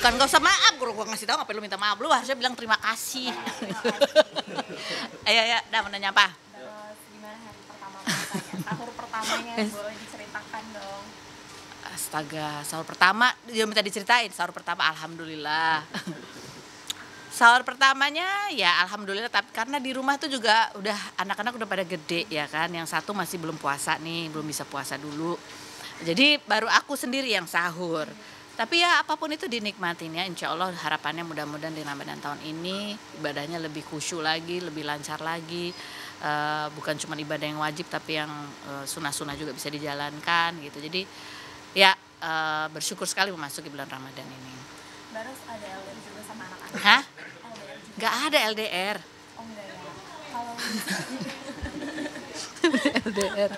Bukan gak usah maaf, gue ngasih tahu ngapain lu minta maaf, lu harusnya bilang terima kasih. Ayo ya, dah mau nanya apa? Terus gimana hari pertama puasanya? Sahur pertamanya boleh diceritakan dong. Astaga, sahur pertama dia minta diceritain. Sahur pertama alhamdulillah. Sahur pertamanya ya alhamdulillah, tapi karena di rumah tuh juga udah anak-anak udah pada gede ya kan. Yang satu masih belum puasa nih, belum bisa puasa dulu. Jadi baru aku sendiri yang sahur. Tapi ya apapun itu dinikmatin ya, insya Allah harapannya mudah-mudahan di Ramadan tahun ini ibadahnya lebih khusyuk lagi, lebih lancar lagi. Bukan cuma ibadah yang wajib tapi yang sunnah-sunnah juga bisa dijalankan gitu. Jadi ya bersyukur sekali memasuki bulan Ramadan ini. Baru ada LDR juga sama anak-anak. Hah? LDR juga. Gak ada LDR. Oh enggak ya. Kalau LDR.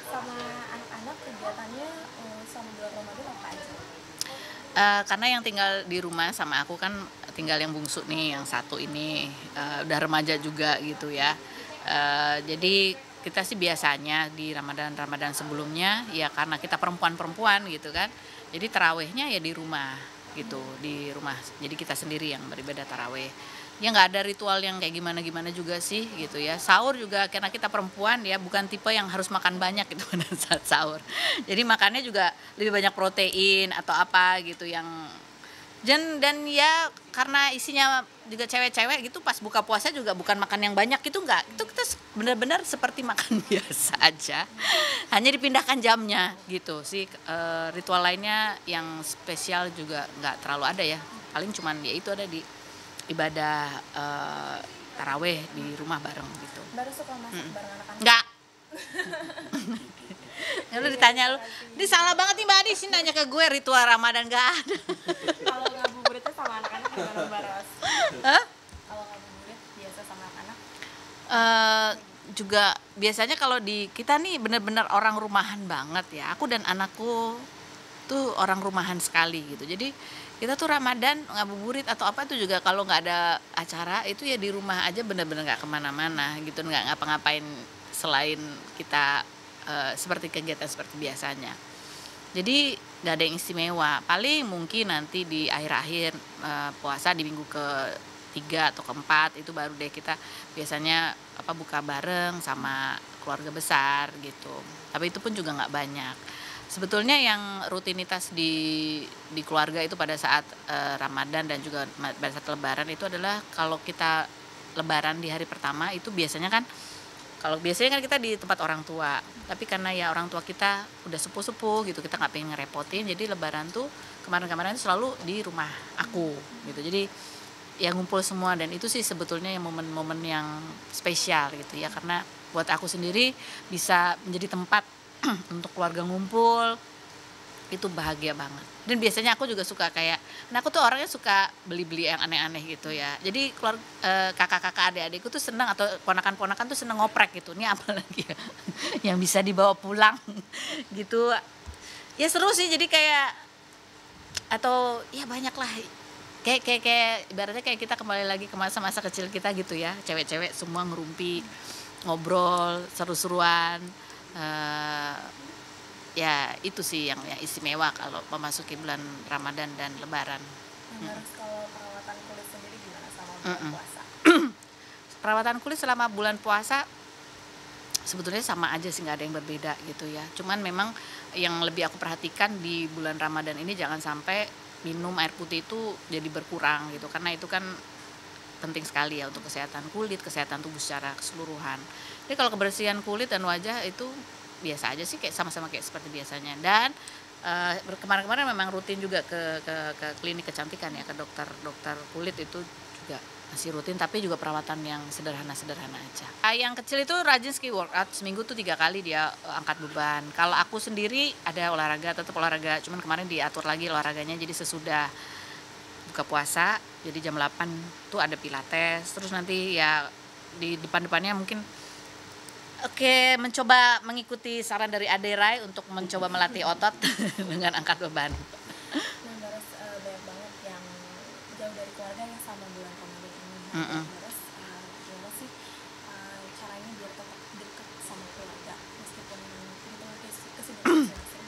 sama anak-anak kegiatannya sama bulan Ramadan apa aja? Karena yang tinggal di rumah sama aku kan tinggal yang bungsu nih, yang satu ini udah remaja juga gitu ya. Jadi kita sih biasanya di Ramadan sebelumnya ya karena kita perempuan-perempuan gitu kan. Jadi tarawehnya ya di rumah gitu, di rumah. Jadi kita sendiri yang beribadah taraweh. Ya nggak ada ritual yang kayak gimana-gimana juga sih gitu ya. Sahur juga karena kita perempuan ya bukan tipe yang harus makan banyak gitu pada saat sahur. Jadi makannya juga lebih banyak protein atau apa gitu yang dan ya karena isinya juga cewek-cewek gitu pas buka puasa juga bukan makan yang banyak gitu enggak. Itu kita benar-benar seperti makan biasa aja. Hanya dipindahkan jamnya gitu sih. Ritual lainnya yang spesial juga nggak terlalu ada ya. Paling cuman ya itu ada di ibadah taraweh di rumah bareng gitu. Baru suka masak bareng anak-anak. Enggak. Ya lu ditanya lu, ini salah banget nih Mbak Adi sih nanya ke gue ritual Ramadan gak ada. Kalau ngabuburitnya sama anak-anak gimana Baras? Hah? Kalau ngabuburit biasa sama anak-anak? Juga biasanya kalau di kita nih bener-bener orang rumahan banget ya. Aku dan anakku tuh orang rumahan sekali gitu. Jadi kita tuh Ramadan ngabuburit atau apa tuh juga kalau nggak ada acara itu ya di rumah aja bener-bener nggak kemana-mana gitu, nggak ngapa-ngapain selain kita seperti kegiatan seperti biasanya. Jadi nggak ada yang istimewa. Paling mungkin nanti di akhir-akhir puasa di minggu ke-3 atau ke-4 itu baru deh kita biasanya buka bareng sama keluarga besar gitu. Tapi itu pun juga nggak banyak. Sebetulnya yang rutinitas di keluarga itu pada saat Ramadan dan juga pada saat Lebaran itu adalah kalau kita Lebaran di hari pertama itu biasanya kan kalau biasanya kan kita di tempat orang tua, tapi karena ya orang tua kita udah sepuh-sepuh gitu, kita nggak pengen ngerepotin, jadi Lebaran tuh kemarin-kemarin itu selalu di rumah aku gitu. Jadi ya ngumpul semua dan itu sih sebetulnya yang momen-momen yang spesial gitu ya, karena buat aku sendiri bisa menjadi tempat untuk keluarga ngumpul itu bahagia banget. Dan biasanya aku juga suka kayak, nah aku tuh orangnya suka beli-beli yang aneh-aneh gitu ya. Jadi kakak-kakak adik-adikku tuh seneng atau ponakan-ponakan tuh seneng ngoprek gitu. Ini apa lagi ya yang bisa dibawa pulang gitu. Ya seru sih, jadi kayak atau ya banyak lah. Kayak ibaratnya kayak kita kembali lagi ke masa-masa kecil kita gitu ya. Cewek-cewek semua ngerumpi, ngobrol, seru-seruan. Ya itu sih yang istimewa kalau memasuki bulan Ramadan dan Lebaran. Harus kalau perawatan kulit sendiri gimana sama bulan puasa? Perawatan kulit selama bulan puasa sebetulnya sama aja sih, nggak ada yang berbeda gitu ya. Cuman memang yang lebih aku perhatikan di bulan Ramadan ini jangan sampai minum air putih itu jadi berkurang gitu, karena itu kan penting sekali ya untuk kesehatan kulit, kesehatan tubuh secara keseluruhan. Jadi kalau kebersihan kulit dan wajah itu biasa aja sih, kayak sama-sama kayak seperti biasanya. Dan kemarin-kemarin memang rutin juga ke klinik kecantikan ya, ke dokter kulit itu juga masih rutin, tapi juga perawatan yang sederhana-sederhana aja. Yang kecil itu rajin ski workout, seminggu tuh 3 kali dia angkat beban. Kalau aku sendiri ada olahraga, tetap olahraga, cuman kemarin diatur lagi olahraganya, jadi sesudah buka puasa, jadi jam 8 tuh ada pilates, terus nanti ya di depan-depannya mungkin mencoba mengikuti saran dari Ade Rai untuk mencoba melatih otot dengan angkat beban. Nah, Baras banyak banget yang jauh dari keluarga yang sama bulan Ramadan ini. Baras gimana sih caranya biar tetap dekat sama keluarga meskipun itu kesibukan masing-masing?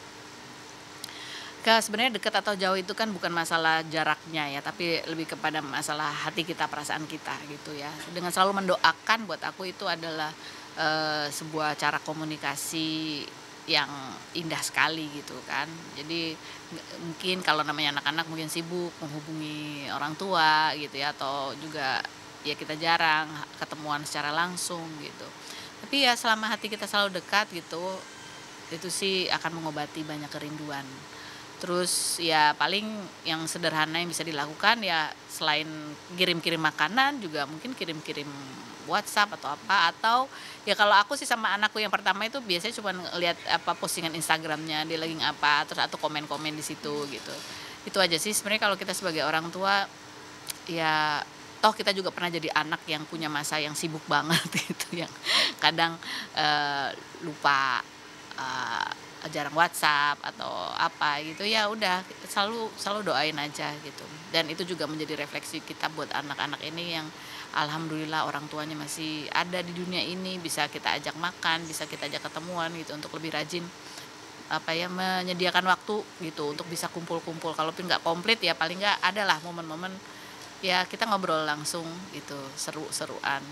Sebenarnya dekat atau jauh itu kan bukan masalah jaraknya ya, tapi lebih kepada masalah hati kita, perasaan kita gitu ya. Dengan selalu mendoakan buat aku itu adalah, sebuah cara komunikasi yang indah sekali gitu kan. Jadi mungkin kalau namanya anak-anak mungkin sibuk menghubungi orang tua gitu ya, atau juga ya kita jarang ketemuan secara langsung gitu. Tapi ya selama hati kita selalu dekat gitu, itu sih akan mengobati banyak kerinduan. Terus ya paling yang sederhana yang bisa dilakukan ya selain kirim-kirim makanan juga mungkin kirim-kirim WhatsApp atau apa, atau ya kalau aku sih sama anakku yang pertama itu biasanya cuma lihat apa postingan Instagramnya dia lagi ngapa, terus atau komen-komen di situ gitu. Itu aja sih sebenarnya kalau kita sebagai orang tua ya toh kita juga pernah jadi anak yang punya masa yang sibuk banget gitu yang kadang, lupa, jarang WhatsApp atau apa gitu, ya udah selalu selalu doain aja gitu. Dan itu juga menjadi refleksi kita buat anak-anak ini yang alhamdulillah orang tuanya masih ada di dunia ini, bisa kita ajak makan, bisa kita ajak ketemuan gitu untuk lebih rajin, apa ya, menyediakan waktu gitu untuk bisa kumpul-kumpul. Kalaupun nggak komplit ya paling nggak adalah momen-momen ya kita ngobrol langsung gitu, seru-seruan.